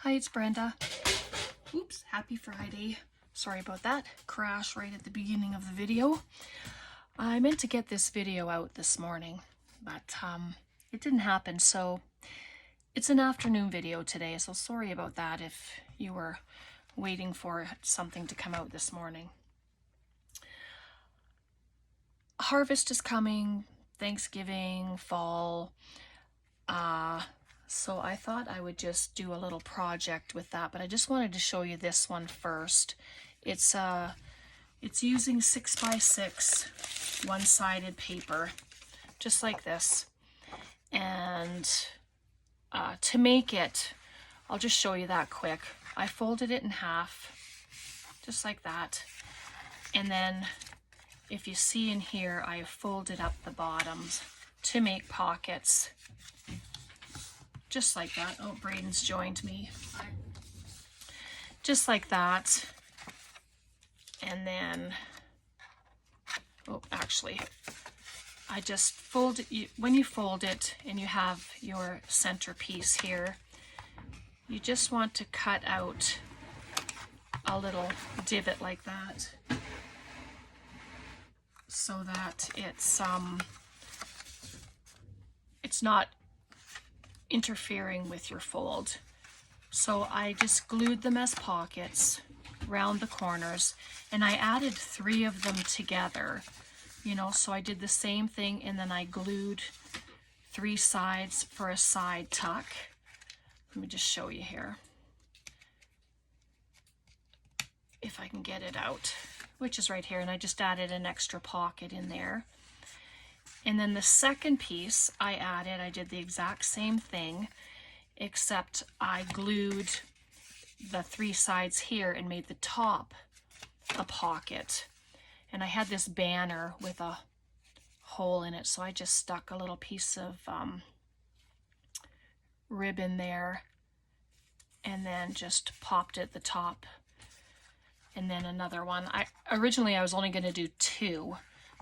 Hi, it's Brenda. Oops, happy Friday. Sorry about that crash right at the beginning of the video. I meant to get this video out this morning, but it didn't happen, so it's an afternoon video today, so sorry about that if you were waiting for something to come out this morning. Harvest is coming, Thanksgiving, fall, so I thought I would just do a little project with that, but I just wanted to show you this one first. It's using 6x6 one-sided paper, just like this. And to make it, I'll just show you that quick. I folded it in half, just like that. And then if you see in here, I folded up the bottoms to make pockets. Just like that. Oh, Braden's joined me. Just like that. And then, oh, actually, I just fold it. When you fold it and you have your centerpiece here, you just want to cut out a little divot like that so that it's not interfering with your fold. So I just glued them as pockets around the corners, and I added 3 of them together, you know, so I did the same thing, and then I glued 3 sides for a side tuck. Let me just show you here if I can get it out, which is right here, and I just added an extra pocket in there. And then the second piece I did the exact same thing, except I glued the 3 sides here and made the top a pocket. And I had this banner with a hole in it, so I just stuck a little piece of ribbon there and then just popped it at the top. And then another one. Originally I was only going to do 2.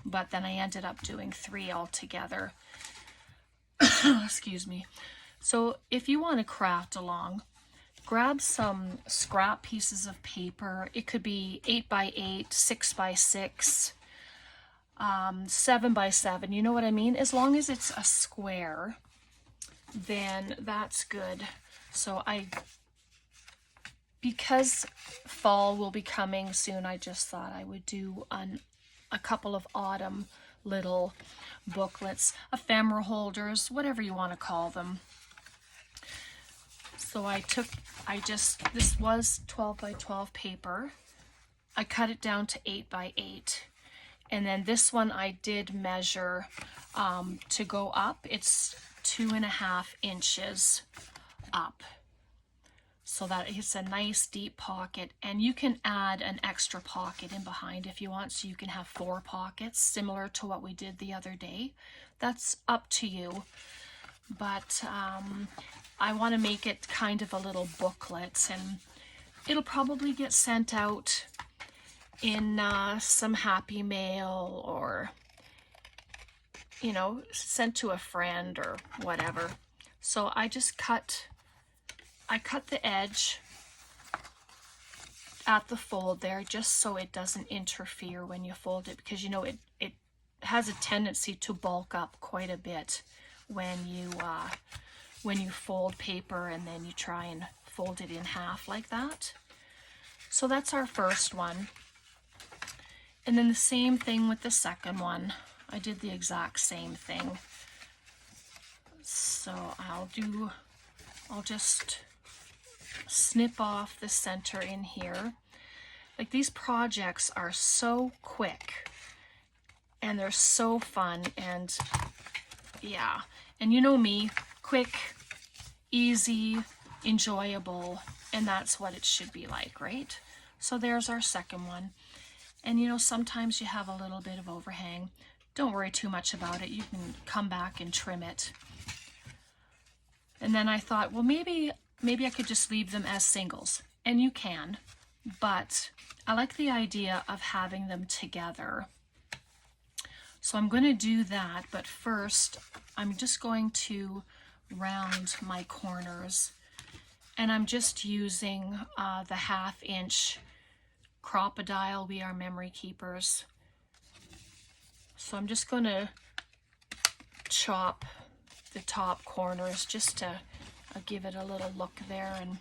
But then I ended up doing 3 altogether. Excuse me. So if you want to craft along, grab some scrap pieces of paper. It could be 8x8, 6x6, 7x7. You know what I mean? As long as it's a square, then that's good. So because fall will be coming soon, I just thought I would do a couple of autumn little booklets, ephemera holders, whatever you want to call them. So this was 12x12 paper. I cut it down to 8x8. And then this one I did measure to go up. It's 2.5 inches up, so that it's a nice deep pocket, and you can add an extra pocket in behind if you want, so you can have 4 pockets similar to what we did the other day. That's up to you, but I want to make it kind of a little booklet, and it'll probably get sent out in some Happy Mail, or you know, sent to a friend or whatever. So I just cut the edge at the fold there, just so it doesn't interfere when you fold it, because you know it has a tendency to bulk up quite a bit when you fold paper and then you try and fold it in half like that. So that's our first one. And then the same thing with the second one. I did the exact same thing. So I'll just snip off the center in here. Like, these projects are so quick and they're so fun, and yeah, and you know me, quick, easy, enjoyable, and that's what it should be like, right? So there's our second one. And you know, sometimes you have a little bit of overhang. Don't worry too much about it. You can come back and trim it. And then I thought, well, maybe I could just leave them as singles, and you can, but I like the idea of having them together. So I'm going to do that, but first I'm just going to round my corners And I'm just using the 1/2 inch Crocodile. We Are Memory Keepers. So I'm just going to chop the top corners just to give it a little look there. And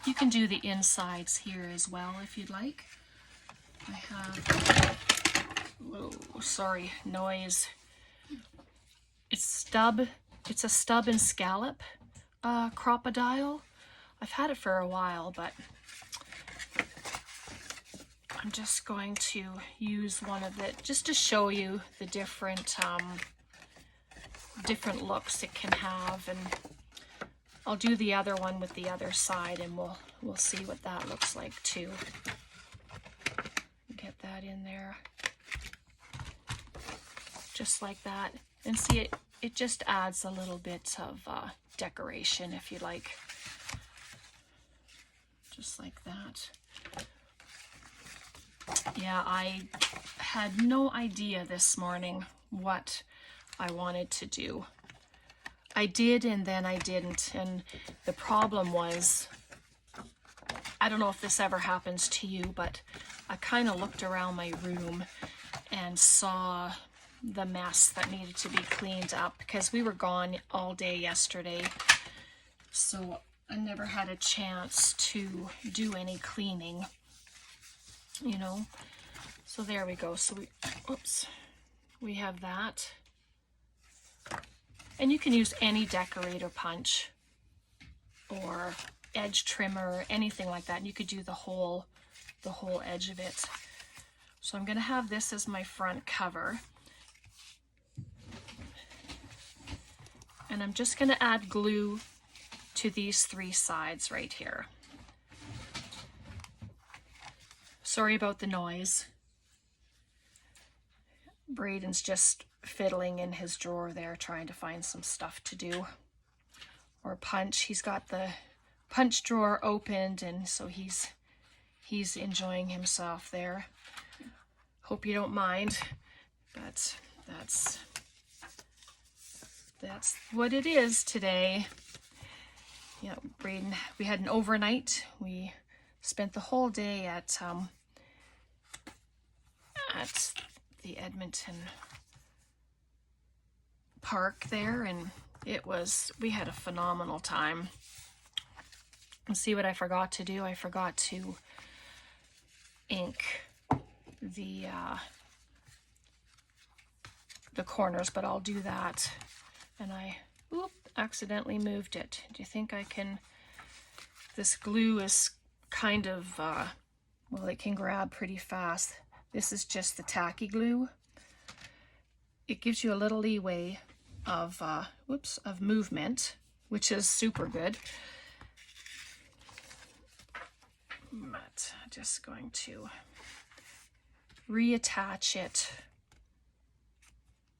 you can do the insides here as well if you'd like. I have, oh, sorry, noise. It's a stub and scallop Crocodile. I've had it for a while, but I'm just going to use one of it just to show you the different different looks it can have, and I'll do the other one with the other side, and we'll see what that looks like too. Get that in there, just like that, and see it just adds a little bit of decoration if you like, just like that. Yeah, I had no idea this morning what I wanted to do. I did and then I didn't, and the problem was, I don't know if this ever happens to you, but I kind of looked around my room and saw the mess that needed to be cleaned up because we were gone all day yesterday, so I never had a chance to do any cleaning, you know. So there we go. So we have that. And you can use any decorator punch or edge trimmer, anything like that. And you could do the whole edge of it. So I'm going to have this as my front cover. And I'm just going to add glue to these 3 sides right here. Sorry about the noise. Braden's just fiddling in his drawer there, trying to find some stuff to do. Or punch. He's got the punch drawer opened, and so he's enjoying himself there. Hope you don't mind, but that's what it is today. Yeah, Braden, we had an overnight. We spent the whole day at the Edmonton park there, and we had a phenomenal time. And see what I forgot to do? I forgot to ink the corners, but I'll do that. And I accidentally moved it. Do you think I can? This glue is kind of well, it can grab pretty fast. This is just the tacky glue. It gives you a little leeway of movement, which is super good. But I'm just going to reattach it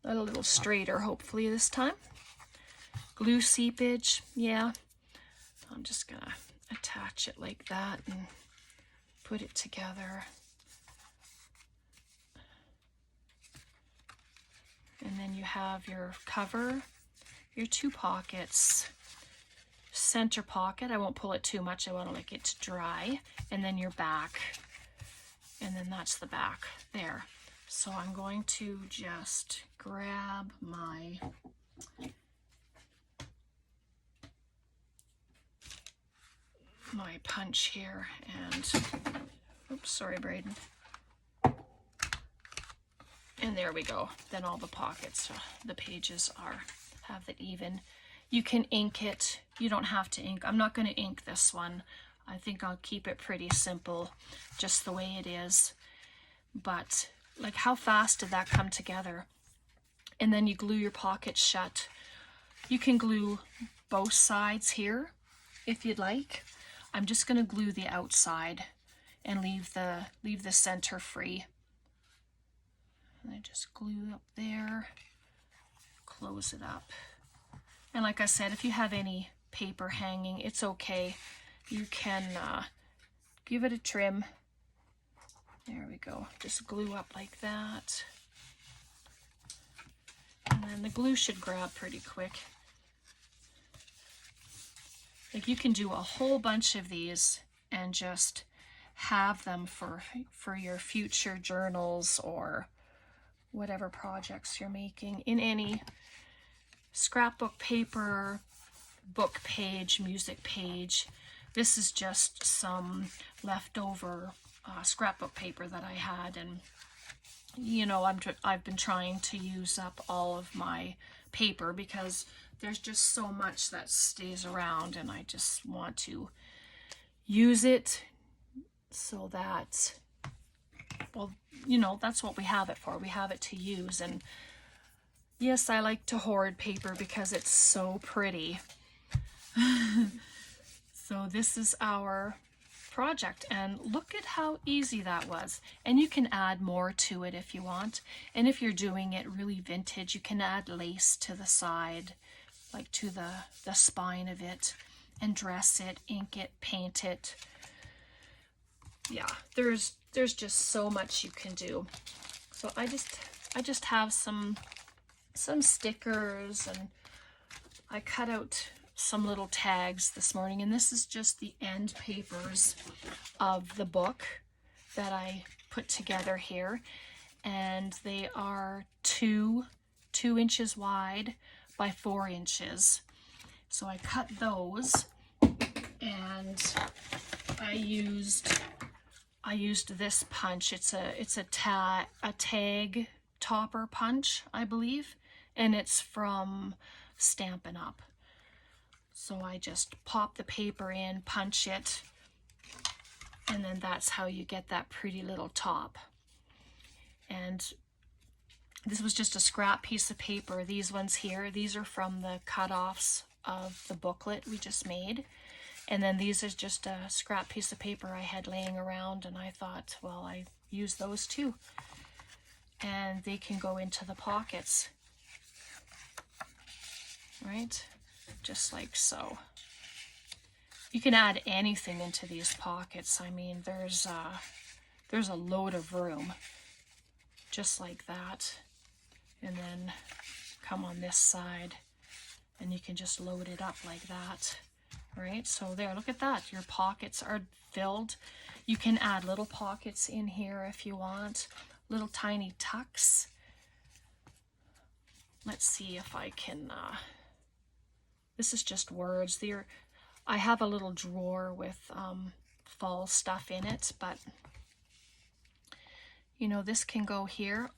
a little straighter, hopefully this time. Glue seepage, yeah. I'm just gonna attach it like that and put it together. And then you have your cover, your 2 pockets, center pocket. I won't pull it too much. I want to like it to dry. And then your back. And then that's the back there. So I'm going to just grab my punch here and, oops, sorry, Braden. And there we go. Then all the pockets, the pages have it even. You can ink it. You don't have to ink. I'm not going to ink this one. I think I'll keep it pretty simple, just the way it is. But like, how fast did that come together? And then you glue your pockets shut. You can glue both sides here if you'd like. I'm just going to glue the outside and leave the center free. And I just glue up there, close it up. And like I said, if you have any paper hanging, it's okay. You can give it a trim. There we go. Just glue up like that. And then the glue should grab pretty quick. Like you can do a whole bunch of these and just have them for your future journals or whatever projects you're making in any scrapbook paper, book page, music page. This is just some leftover scrapbook paper that I had, and you know, I've been trying to use up all of my paper because there's just so much that stays around, and I just want to use it so that, well, you know, that's what we have it for. We have it to use. And yes, I like to hoard paper because it's so pretty. So this is our project, and look at how easy that was. And you can add more to it if you want. And if you're doing it really vintage, you can add lace to the side, like to the spine of it, and dress it, ink it, paint it. Yeah, there's just so much you can do. So I just have some stickers, and I cut out some little tags this morning, and this is just the end papers of the book that I put together here, and they are 2 inches wide by 4 inches. So I cut those, and I used this punch. It's a tag topper punch, I believe, and it's from Stampin' Up. So I just pop the paper in, punch it, and then that's how you get that pretty little top. And this was just a scrap piece of paper. These ones here, these are from the cut-offs of the booklet we just made. And then these is just a scrap piece of paper I had laying around, and I thought, well, I use those too. And they can go into the pockets, right? Just like so. You can add anything into these pockets. I mean, there's a load of room, just like that. And then come on this side, and you can just load it up like that. Right, so there, look at that. Your pockets are filled. You can add little pockets in here if you want, little tiny tucks. Let's see if I can, this is just words. I have a little drawer with fall stuff in it, but you know, this can go here.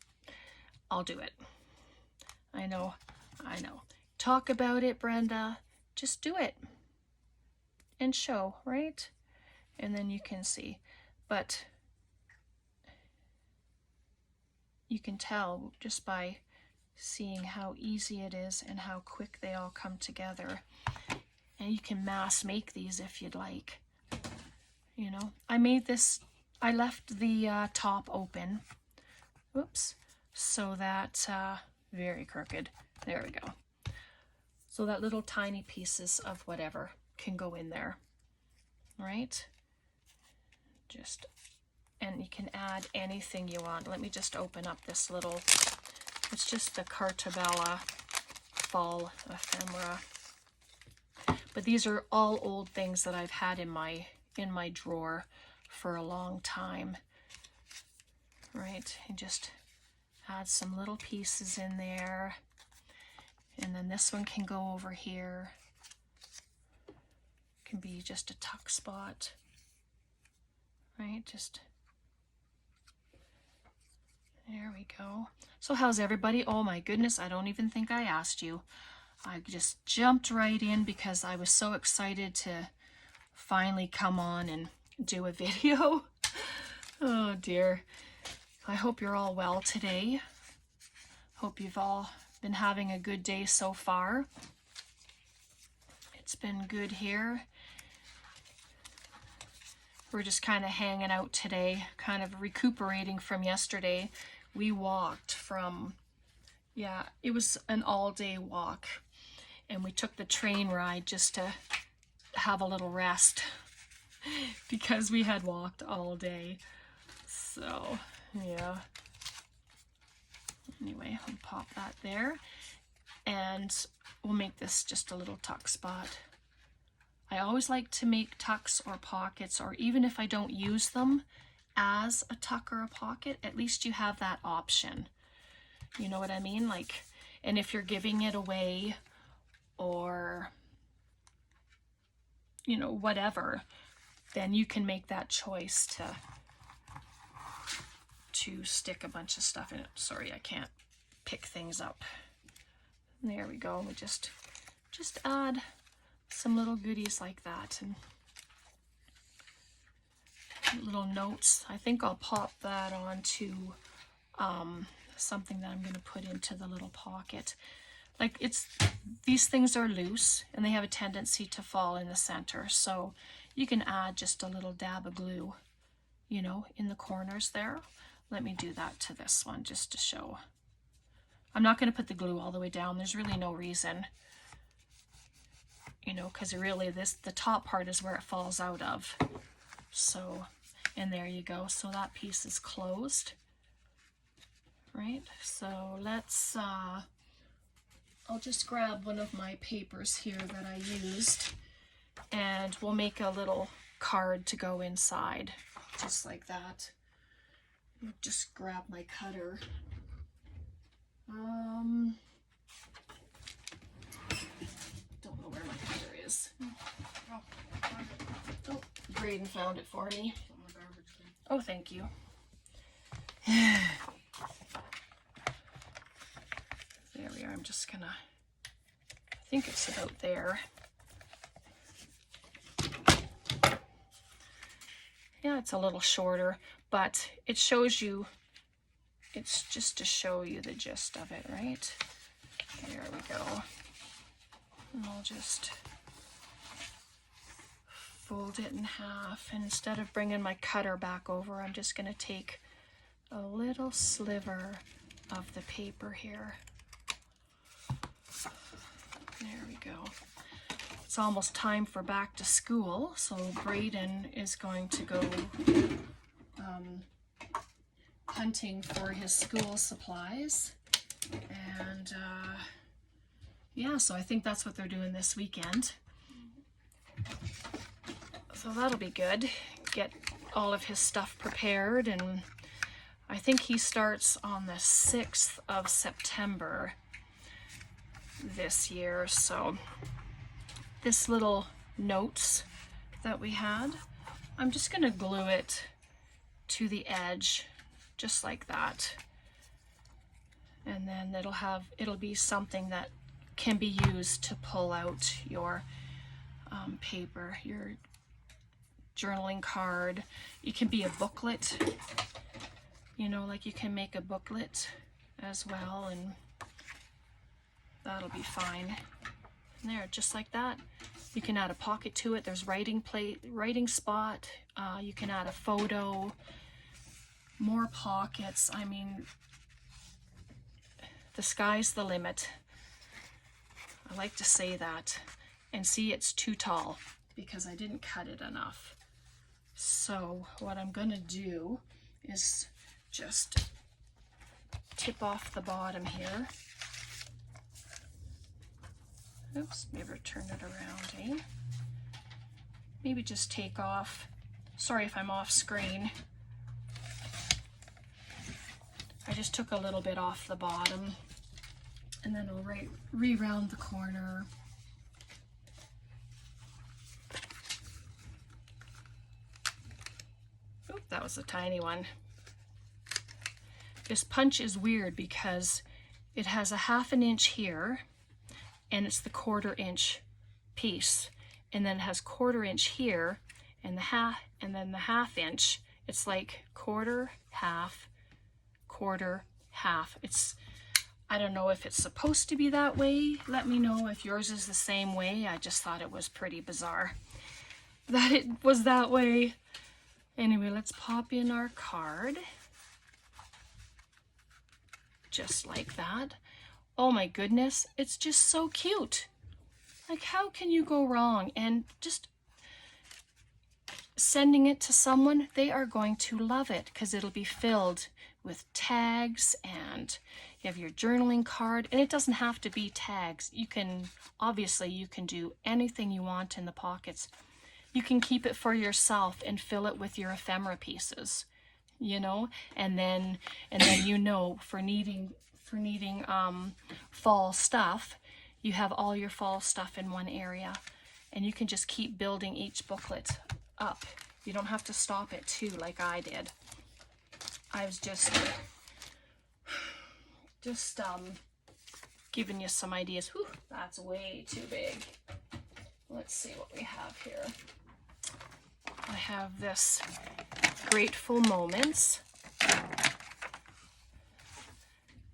I'll do it. I know. Talk about it, Brenda. Just do it and show, right? And then you can see, but you can tell just by seeing how easy it is and how quick they all come together. And you can mass make these if you'd like. You know, I made this, I left the top open, whoops, so that, very crooked, there we go. So that little tiny pieces of whatever can go in there, right? Just, and you can add anything you want. Let me just open up this little, it's just the Cartabella fall ephemera. But these are all old things that I've had in my drawer for a long time, right? And just add some little pieces in there. And then this one can go over here. Can be just a tuck spot, right? Just there we go. So how's everybody? Oh my goodness, I don't even think I asked you. I just jumped right in because I was so excited to finally come on and do a video. Oh dear. I hope you're all well today. Hope you've all been having a good day so far. It's been good here. We're just kind of hanging out today, kind of recuperating from yesterday. We walked from, yeah, it was an all-day walk, and we took the train ride just to have a little rest because we had walked all day. So, yeah. Anyway, I'll pop that there, and we'll make this just a little tuck spot. I always like to make tucks or pockets, or even if I don't use them as a tuck or a pocket, at least you have that option. You know what I mean? Like, and if you're giving it away or, you know, whatever, then you can make that choice to stick a bunch of stuff in it. Sorry, I can't pick things up. There we go. We just add some little goodies like that, and little notes. I think I'll pop that onto something that I'm going to put into the little pocket. Like, these things are loose and they have a tendency to fall in the center, so you can add just a little dab of glue, you know, in the corners there. Let me do that to this one just to show. I'm not going to put the glue all the way down. There's really no reason, you know, because really the top part is where it falls out of. So, and there you go. So that piece is closed, right? So let's, I'll just grab one of my papers here that I used, and we'll make a little card to go inside, just like that. Just grab my cutter. Don't know where my cutter is. Oh, Braden found it for me. Oh, thank you. There we are. I'm just gonna, I think it's about there. Yeah, it's a little shorter, but it shows you, it's just to show you the gist of it, right? There we go. And I'll just fold it in half, and instead of bringing my cutter back over, I'm just going to take a little sliver of the paper here. There we go. It's almost time for back to school, so Braden is going to go hunting for his school supplies, and yeah, so I think that's what they're doing this weekend. So that'll be good. Get all of his stuff prepared, and I think he starts on the 6th of September this year. So this little notes that we had, I'm just going to glue it to the edge just like that, and then it'll be something that can be used to pull out your paper, your journaling card. It can be a booklet, you know, like you can make a booklet as well, and that'll be fine. And there, just like that. You can add a pocket to it. There's writing spot. You can add a photo, more pockets. I mean, the sky's the limit. I like to say that. And see, it's too tall because I didn't cut it enough. So what I'm gonna do is just tip off the bottom here. Oops, maybe turn it around, eh? Maybe just take off. Sorry if I'm off screen. I just took a little bit off the bottom, and then I'll re-round the corner. Oop, that was a tiny one. This punch is weird because it has a 1/2 inch here, and it's the 1/4 inch piece, and then it has 1/4 inch here, and then the 1/2 inch. It's like 1/4, 1/2, 1/4, 1/2. It's, I don't know if it's supposed to be that way. Let me know if yours is the same way. I just thought it was pretty bizarre that it was that way. Anyway, let's pop in our card. Just like that. Oh my goodness, it's just so cute. Like, how can you go wrong? And just sending it to someone, they are going to love it because it'll be filled with tags and, You have your journaling card, and it doesn't have to be tags. You can, obviously, you can do anything you want in the pockets. You can keep it for yourself and fill it with your ephemera pieces, you know, and then you know, for needing fall stuff, you have all your fall stuff in one area, and you can just keep building each booklet up. You don't have to stop at 2 like I did. I was just giving you some ideas. Whew, that's way too big. Let's see what we have here. I have this Grateful Moments,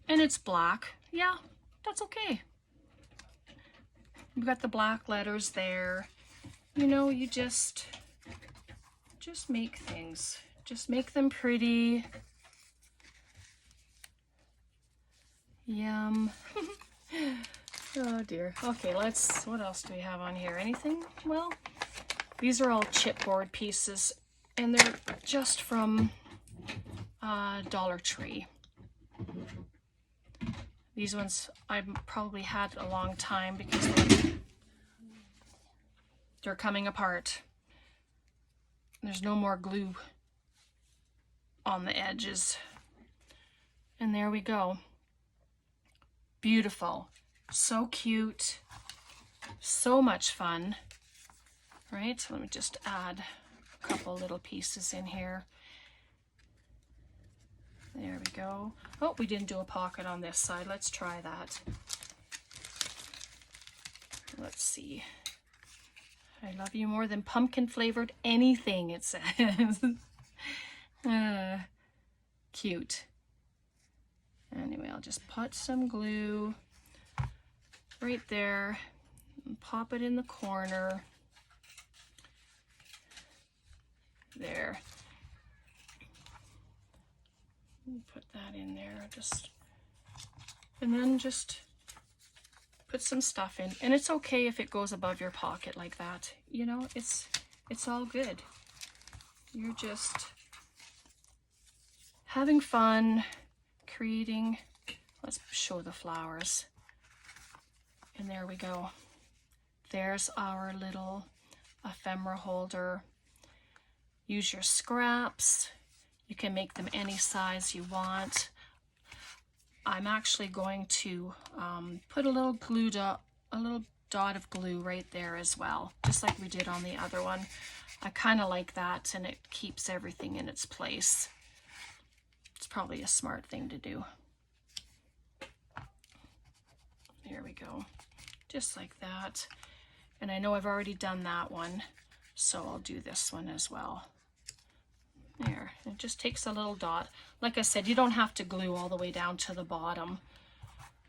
and it's black. Yeah, that's okay. You've got the black letters there. You know, you just make things. Just make them pretty. Yum. Oh dear. Okay, what else do we have on here? Anything? Well, these are all chipboard pieces, and they're just from Dollar Tree. These ones I've probably had a long time because they're coming apart. There's no more glue on the edges. And there we go. Beautiful. So cute. So much fun. Right? Let me just add a couple little pieces in here. There we go. Oh, we didn't do a pocket on this side. Let's try that. Let's see. I love you more than pumpkin flavored anything, it says. Cute. Anyway, I'll just put some glue right there and pop it in the corner. There. Put that in there, and then just put some stuff in. And it's okay if it goes above your pocket like that. You know, it's all good. You're just having fun, creating. Let's show the flowers. And there we go. There's our little ephemera holder. Use your scraps. You can make them any size you want. I'm actually going to put a little dot of glue right there as well, just like we did on the other one. I kind of like that, and it keeps everything in its place. It's probably a smart thing to do. There we go, just like that. And I know I've already done that one, so I'll do this one as well. There, it just takes a little dot. Like I said, you don't have to glue all the way down to the bottom.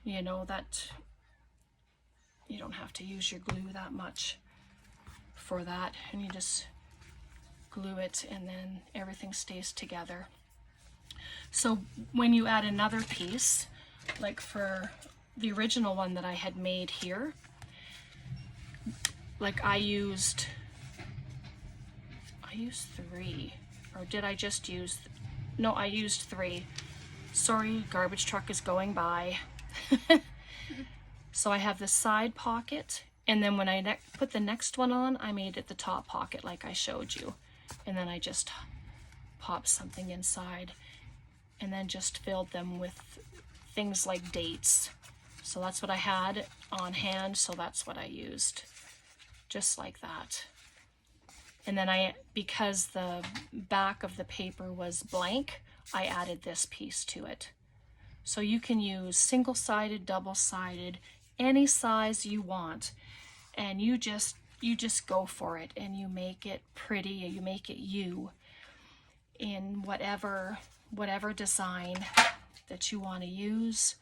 You know, that you don't have to use your glue that much for that. And you just glue it, and then everything stays together. So when you add another piece, like for the original one that I had made here, like I used 3. Or did I just use, no, I used 3. Sorry, garbage truck is going by. So I have the side pocket, and then when I put the next one on, I made it the top pocket like I showed you. And then I just popped something inside, and then just filled them with things like dates. So that's what I had on hand, so that's what I used. Just like that. And then because the back of the paper was blank, I added this piece to it. So you can use single-sided, double-sided, any size you want. And you just go for it, and you make it pretty, you make it you in whatever design that you want to use.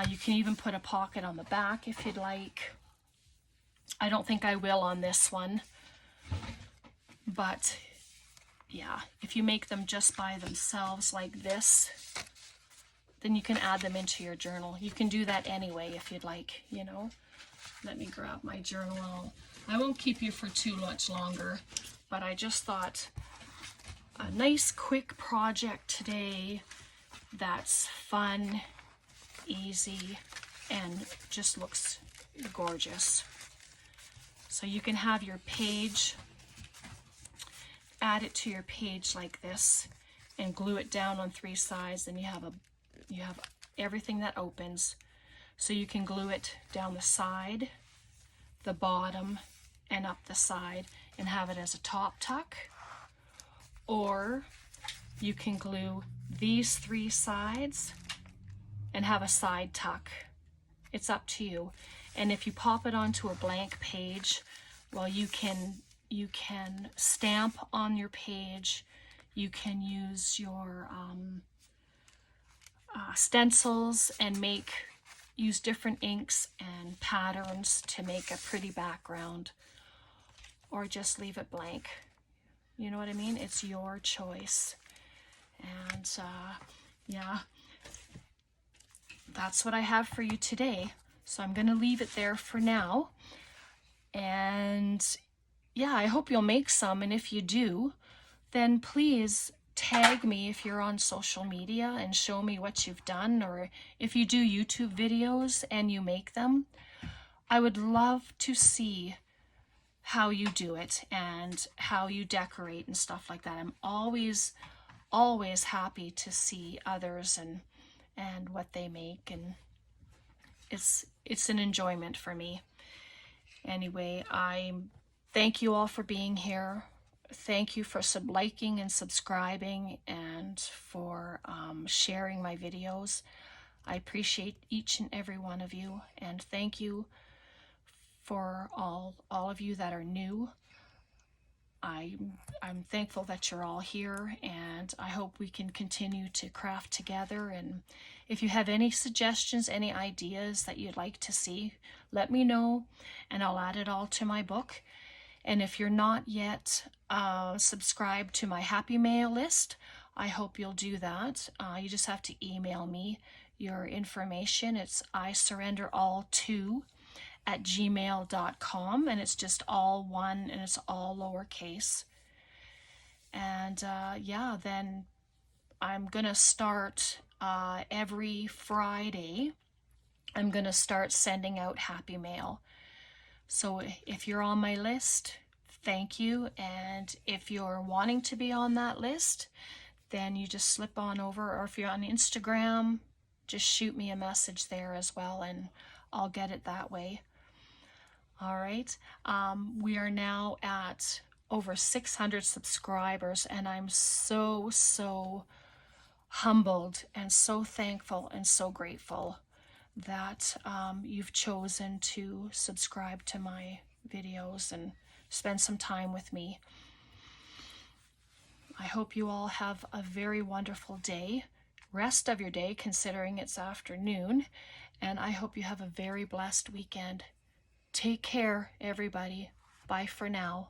You can even put a pocket on the back if you'd like. I don't think I will on this one. But yeah, if you make them just by themselves like this, then you can add them into your journal. You can do that anyway if you'd like, you know. Let me grab my journal. I won't keep you for too much longer, but I just thought a nice quick project today that's fun easy and just looks gorgeous. So you can have your page, add it to your page like this, and glue it down on 3 sides, and you have everything that opens. So you can glue it down the side, the bottom, and up the side, and have it as a top tuck. Or you can glue these 3 sides and have a side tuck. It's up to you. And if you pop it onto a blank page, well, you can stamp on your page. You can use your stencils and use different inks and patterns to make a pretty background, or just leave it blank. You know what I mean? It's your choice. And yeah, that's what I have for you today. So I'm going to leave it there for now. And yeah, I hope you'll make some. And if you do, then please tag me if you're on social media and show me what you've done. Or if you do YouTube videos and you make them, I would love to see how you do it and how you decorate and stuff like that. I'm always happy to see others and what they make, and it's an enjoyment for me. Anyway, I thank you all for being here. Thank you for liking and subscribing, and for sharing my videos. I appreciate each and every one of you, and thank you for all of you that are new. I'm thankful that you're all here, and I hope we can continue to craft together. And if you have any suggestions, any ideas that you'd like to see, let me know, and I'll add it all to my book. And if you're not yet subscribed to my Happy Mail list, I hope you'll do that. You just have to email me your information. It's isurrenderall2@gmail.com, and it's just all one, and it's all lowercase. And yeah, then I'm gonna start every Friday. I'm gonna start sending out Happy Mail. So if you're on my list, thank you. And if you're wanting to be on that list, then you just slip on over. Or if you're on Instagram, just shoot me a message there as well, and I'll get it that way. All right. We are now at over 600 subscribers, and I'm so humbled and so thankful and so grateful that you've chosen to subscribe to my videos and spend some time with me. I hope you all have a very wonderful rest of your day, considering it's afternoon, and I hope you have a very blessed weekend. Take care, everybody. Bye for now.